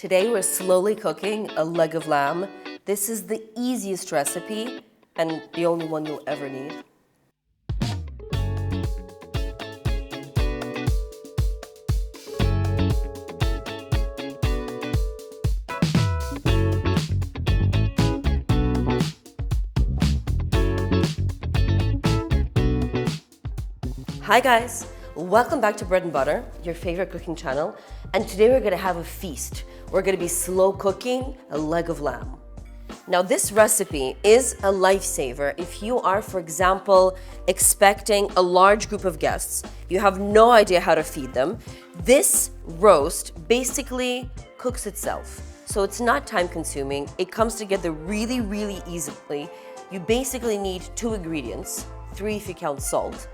Today we're slowly cooking a leg of lamb. This is the easiest recipe and the only one you'll ever need. Hi guys, welcome back to Bread and Butter, your favorite cooking channel. And today we're gonna have a feast. We're gonna be slow cooking a leg of lamb. Now this recipe is a lifesaver if you are, for example, expecting a large group of guests. You have no idea how to feed them. This roast basically cooks itself. So it's not time consuming. It comes together really, really easily. You basically need 2 ingredients, 3 if you count salt.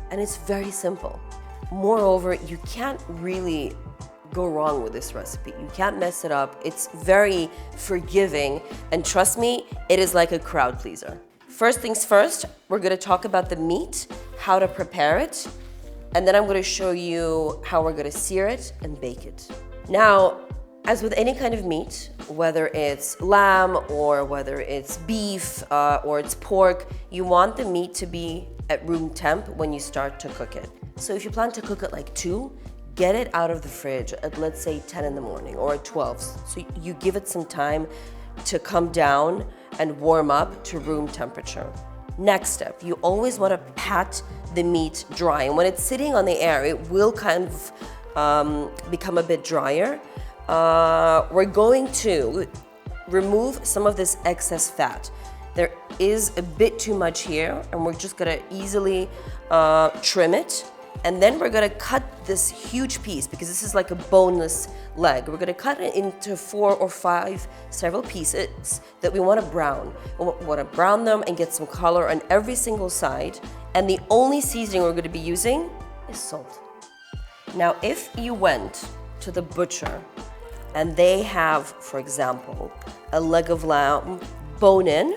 And it's very simple. Moreover, you can't really go wrong with this recipe. You can't mess it up. It's very forgiving, and trust me, it is like a crowd pleaser. First things first, we're gonna talk about the meat, how to prepare it, and then I'm gonna show you how we're gonna sear it and bake it. Now, as with any kind of meat, whether it's lamb or whether it's beef or it's pork, you want the meat to be at room temp when you start to cook it. So if you plan to cook it like 2, get it out of the fridge at, let's say, 10 in the morning or at 12. So you give it some time to come down and warm up to room temperature. Next step, you always want to pat the meat dry. And when it's sitting on the air, it will kind of become a bit drier. We're going to remove some of this excess fat. There is a bit too much here, and we're just gonna easily trim it. And then we're gonna cut this huge piece, because this is like a boneless leg. We're gonna cut it into 4 or 5 several pieces that we wanna brown. We wanna brown them and get some color on every single side. And the only seasoning we're gonna be using is salt. Now, if you went to the butcher and they have, for example, a leg of lamb bone-in,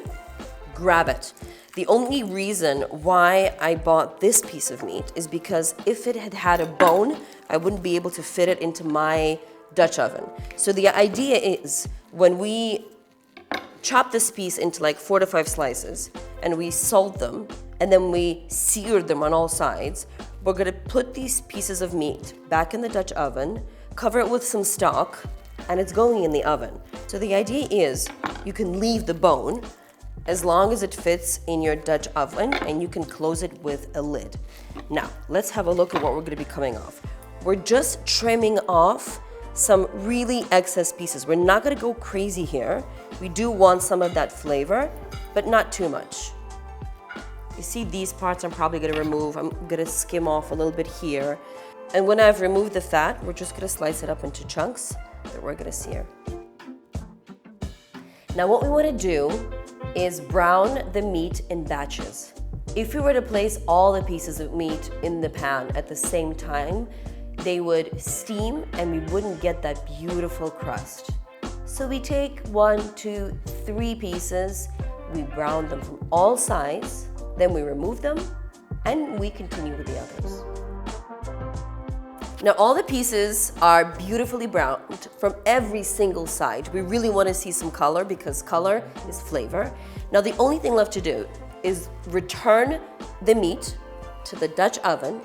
grab it. The only reason why I bought this piece of meat is because if it had had a bone, I wouldn't be able to fit it into my Dutch oven. So the idea is when we chop this piece into like 4 to 5 slices and we salt them and then we sear them on all sides, we're gonna put these pieces of meat back in the Dutch oven, cover it with some stock, and it's going in the oven. So the idea is you can leave the bone as long as it fits in your Dutch oven, and you can close it with a lid. Now, let's have a look at what we're gonna be coming off. We're just trimming off some really excess pieces. We're not gonna go crazy here. We do want some of that flavor, but not too much. You see these parts I'm probably gonna remove. I'm gonna skim off a little bit here. And when I've removed the fat, we're just gonna slice it up into chunks that we're gonna sear. Now what we wanna do is brown the meat in batches. If we were to place all the pieces of meat in the pan at the same time, they would steam and we wouldn't get that beautiful crust. So we take 1, 2, 3 pieces, we brown them from all sides, then we remove them, and we continue with the others. Now all the pieces are beautifully browned from every single side. We really want to see some color because color is flavor. Now the only thing left to do is return the meat to the Dutch oven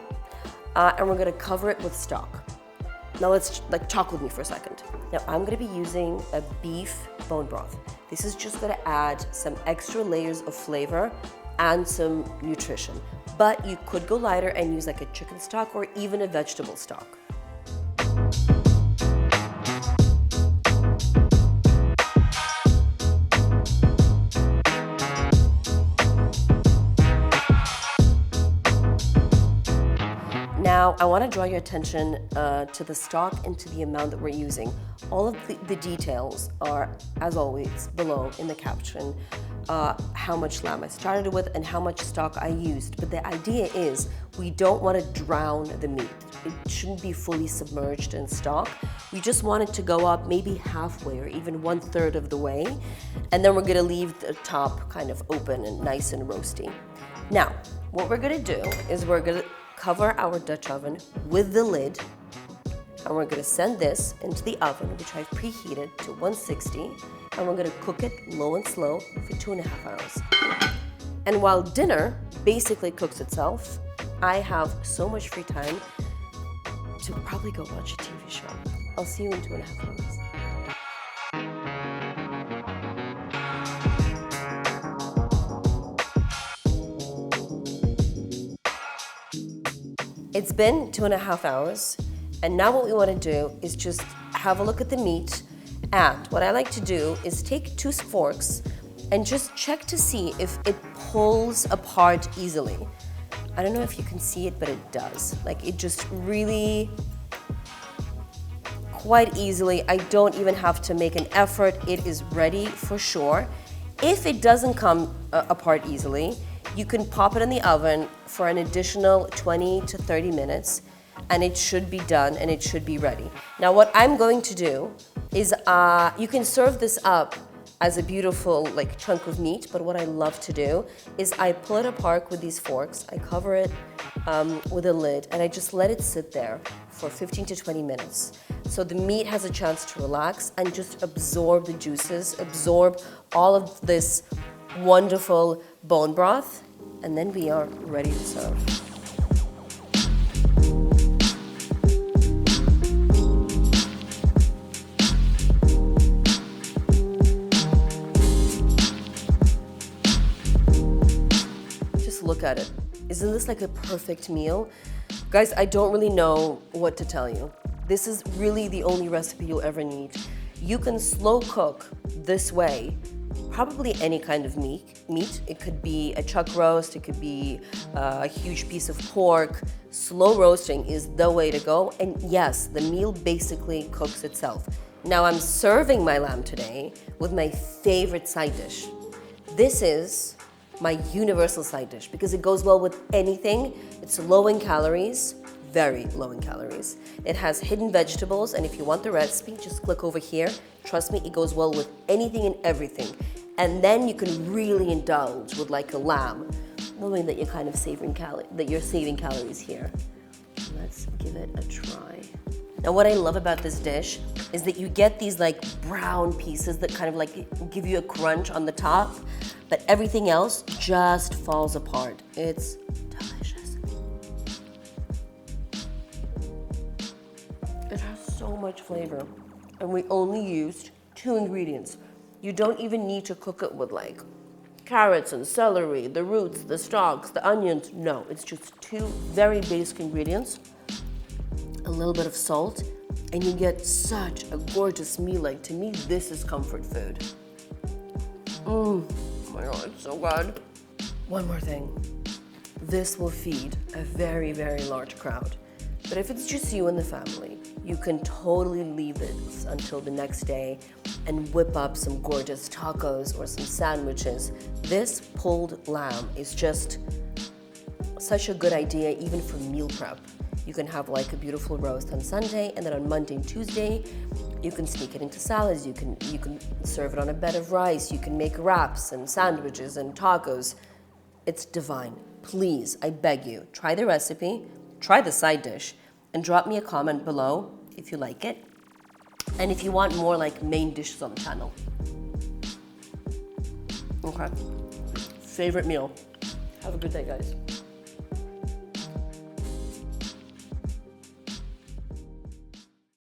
and we're going to cover it with stock. Now let's talk with me for a second. Now I'm going to be using a beef bone broth. This is just going to add some extra layers of flavor and some nutrition. But you could go lighter and use like a chicken stock or even a vegetable stock. Now, I want to draw your attention to the stock and to the amount that we're using. All of the details are, as always, below in the caption. How much lamb I started with and how much stock I used. But the idea is we don't want to drown the meat. It shouldn't be fully submerged in stock. We just want it to go up maybe halfway or even 1/3 of the way. And then we're going to leave the top kind of open and nice and roasty. Now, what we're going to do is we're going to cover our Dutch oven with the lid And we're gonna send this into the oven, which I've preheated to 160, and we're gonna cook it low and slow for 2.5 hours. And while dinner basically cooks itself, I have so much free time to probably go watch a TV show. I'll see you in 2.5 hours. It's been 2.5 hours, and now what we want to do is just have a look at the meat. And what I like to do is take 2 forks and just check to see if it pulls apart easily. I don't know if you can see it, but it does. Like, it just really quite easily. I don't even have to make an effort. It is ready for sure. If it doesn't come apart easily, you can pop it in the oven for an additional 20 to 30 minutes, and it should be done and it should be ready. Now, what I'm going to do is you can serve this up as a beautiful like chunk of meat, but what I love to do is I pull it apart with these forks, I cover it with a lid, and I just let it sit there for 15 to 20 minutes. So the meat has a chance to relax and just absorb the juices, absorb all of this wonderful bone broth, and then we are ready to serve. Just look at it. Isn't this like a perfect meal? Guys, I don't really know what to tell you. This is really the only recipe you'll ever need. You can slow cook this way probably any kind of meat. It could be a chuck roast, it could be a huge piece of pork. Slow roasting is the way to go. And yes, the meal basically cooks itself. Now I'm serving my lamb today with my favorite side dish. This is my universal side dish because it goes well with anything. It's low in calories, very low in calories. It has hidden vegetables, and if you want the recipe, just click over here. Trust me, it goes well with anything and everything. And then you can really indulge with like a lamb, knowing that you're kind of saving calories here. Let's give it a try. Now what I love about this dish is that you get these like brown pieces that kind of like give you a crunch on the top, but everything else just falls apart. It's delicious. It has so much flavor, and we only used 2 ingredients. You don't even need to cook it with like carrots and celery, the roots, the stalks, the onions. No, it's just 2 very basic ingredients, a little bit of salt, and you get such a gorgeous meal. Like, to me, this is comfort food. Oh my God, it's so good. One more thing. This will feed a very, very large crowd. But if it's just you and the family, you can totally leave this until the next day and whip up some gorgeous tacos or some sandwiches. This pulled lamb is just such a good idea even for meal prep. You can have like a beautiful roast on Sunday, and then on Monday and Tuesday, you can sneak it into salads. You can serve it on a bed of rice. You can make wraps and sandwiches and tacos. It's divine. Please, I beg you, try the recipe, try the side dish, and drop me a comment below if you like it, and if you want more like main dishes on the channel. Okay. Favorite meal. Have a good day, guys.